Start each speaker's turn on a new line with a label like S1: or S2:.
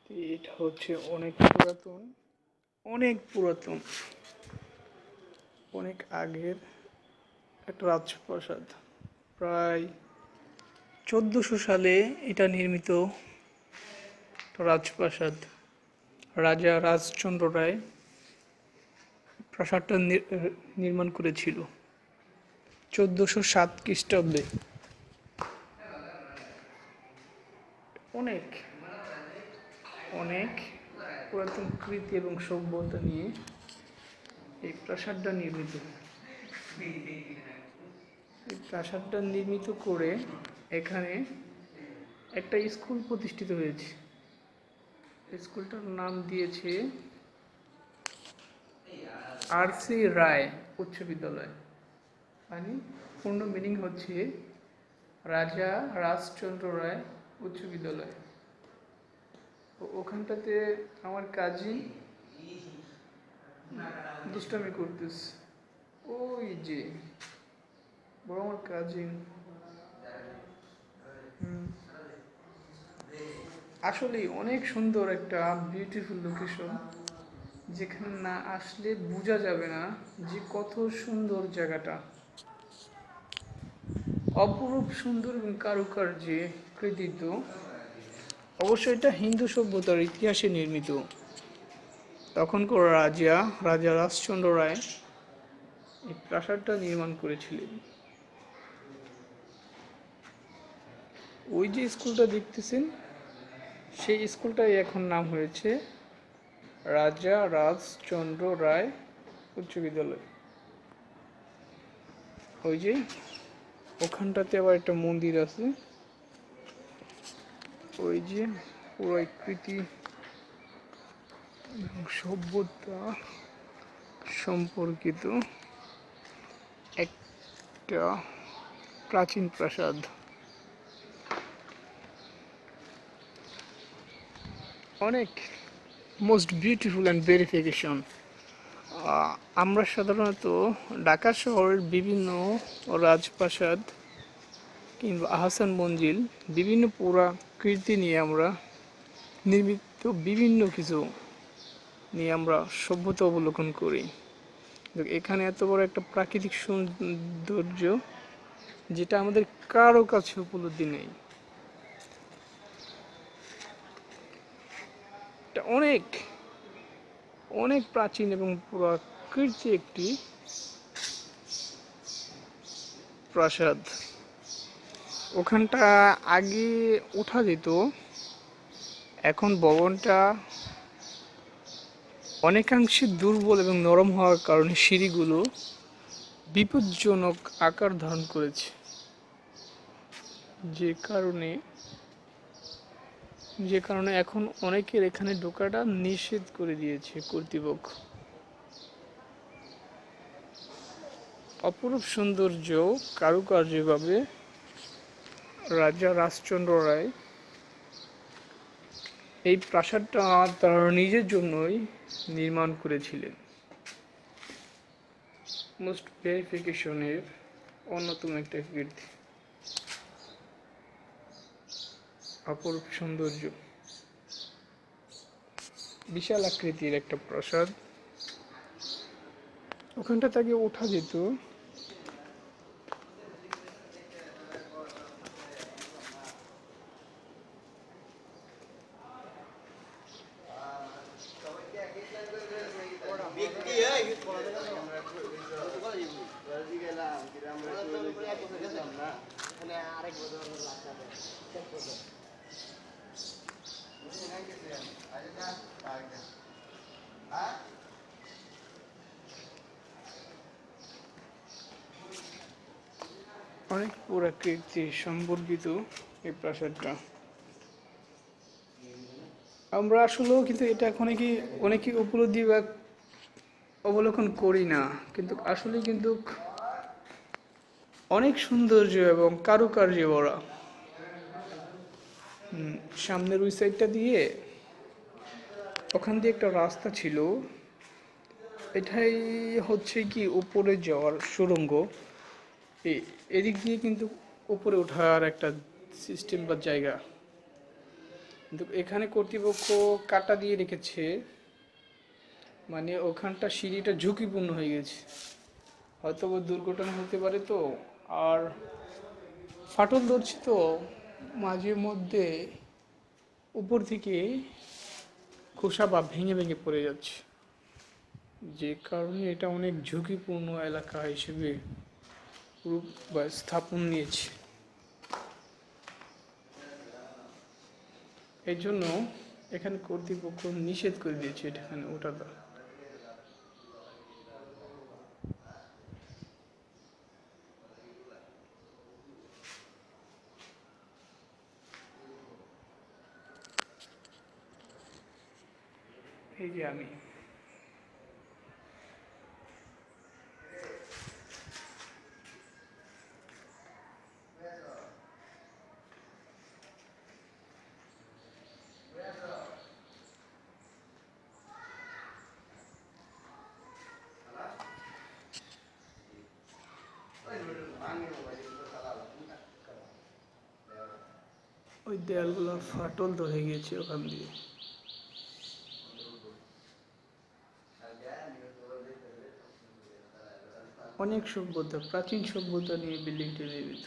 S1: এটা হচ্ছে অনেক পুরাতন অনেক আগের একটা রাজপ্রাসাদ। প্রায় 1400 সালে এটা নির্মিত একটা রাজপ্রাসাদ। রাজা রাজচন্দ্র রায় প্রাসাদটা নির্মাণ করেছিল 1407 খ্রিস্টাব্দে। অনেক অনেক পুরাতন কৃতি এবং সভ্যতা নিয়ে এই প্রাসাদটা নির্মিত। এই প্রাসাদটা নির্মিত করে এখানে একটা স্কুল প্রতিষ্ঠিত হয়েছে। স্কুলটার নাম দিয়েছে আর.সি. রায় উচ্চ বিদ্যালয়। মানে পূর্ণ মিনিং হচ্ছে রাজা রাজচন্দ্র রায় উচ্চ বিদ্যালয়। ওখানটাতে আমার কাজিন দুষ্টামি করতেছে। ওই যে বড় আমার কাজিন। আসলে অনেক সুন্দর একটা বিউটিফুল লোকেশন, যেখানে না আসলে বোঝা যাবে না যে কত সুন্দর জায়গাটা। অপরূপ সুন্দর এবং কারুকার্যে কৃতিত্ব। অবশ্যই এটা হিন্দু সভ্যতার ইতিহাসে নির্মিত। তখনকার রাজা রাজচন্দ্র রায় এই প্রাসাদটা নির্মাণ করেছিলেন। ওই যে স্কুলটা দেখতেছেন, সেই স্কুলটাই এখন নাম হয়েছে রাজা রাজচন্দ্র রায় উচ্চ বিদ্যালয়। ওই যে ওখানটাতে আবার একটা মন্দির আছে। ওই যে পুরো কৃতি সভ্যতা সম্পর্কিত একটা প্রাচীন প্রাসাদ। অনেক মোস্ট বিউটিফুল অ্যান্ড ভেরিফিকেশন। আমরা সাধারণত ঢাকা শহরের বিভিন্ন রাজপ্রাসাদ কিংবা আহসান মঞ্জিল, বিভিন্ন পুরাকীর্তি নিয়ে আমরা নির্মিত বিভিন্ন কিছু নিয়ে আমরা সভ্যতা অবলোকন করি। এখানে এত বড় একটা প্রাকৃতিক সৌন্দর্য যেটা আমাদের কারো কাছে উপলব্ধি নেই। এটা অনেক অনেক প্রাচীন এবং পুরাকীর্তি একটি প্রাসাদ। ওখানটা আগে ওঠা যেত, এখন ভবনটা অনেকাংশে দুর্বল এবং নরম হওয়ার কারণে সিঁড়িগুলো বিপজ্জনক আকার ধারণ করেছে, যে কারণে এখন অনেকের এখানে ঢোকাটা নিষেধ করে দিয়েছে কর্তৃপক্ষ। অপরূপ সৌন্দর্য কারুকার্যভাবে রাজা রাজচন্দ্র রায় এই প্রাসাদটা তার নিজের জন্যই নির্মাণ করেছিলেন। মোস্ট ভেরিফিকেশনের অন্যতম একটা কীর্তি। অপরূপ সৌন্দর্য, বিশাল আকৃতির একটা প্রাসাদ। ওখানটা থেকে ওঠা যেত। অনেক পুরাকীর্তি সম্পর্কিত এই প্রাসাদটা। আমরা আসলেও কিন্তু এটা এখন অনেকে উপলব্ধি বা অবলোকন করি না, কিন্তু আসলে কিন্তু অনেক সৌন্দর্য এবং কারুকার্য ভরা। সামনের ওই সাইডটা দিয়ে ওখান দিয়ে একটা রাস্তা ছিল। এটাই হচ্ছে কি উপরে যাওয়ার সুড়ঙ্গ। এদিক দিয়ে কিন্তু উপরে ওঠার একটা সিস্টেম বা জায়গা। কিন্তু এখানে কর্তৃপক্ষ কাটা দিয়ে রেখেছে, মানে ওখানটা সিঁড়িটা ঝুঁকিপূর্ণ হয়ে গেছে, হয়তো বা দুর্ঘটনা হতে পারে তো। আর ফাটল ধরছে তো মাঝে মধ্যে উপর থেকে খোসা বা ভেঙে ভেঙে পড়ে যাচ্ছে, যে কারণে এটা অনেক ঝুঁকিপূর্ণ এলাকা হিসেবে রূপ বা স্থাপন নিয়েছে। এই জন্য এখানে কর্তৃপক্ষ নিষেধ করে দিয়েছে এখানে ওঠাটা। এই যে আমি ওই দেয়ালগুলো ফাটল ধরে গিয়েছে ওখান দিয়ে। অনেক সভ্যতা, প্রাচীন সভ্যতা নিয়ে বিল্ডিংটি নির্মিত।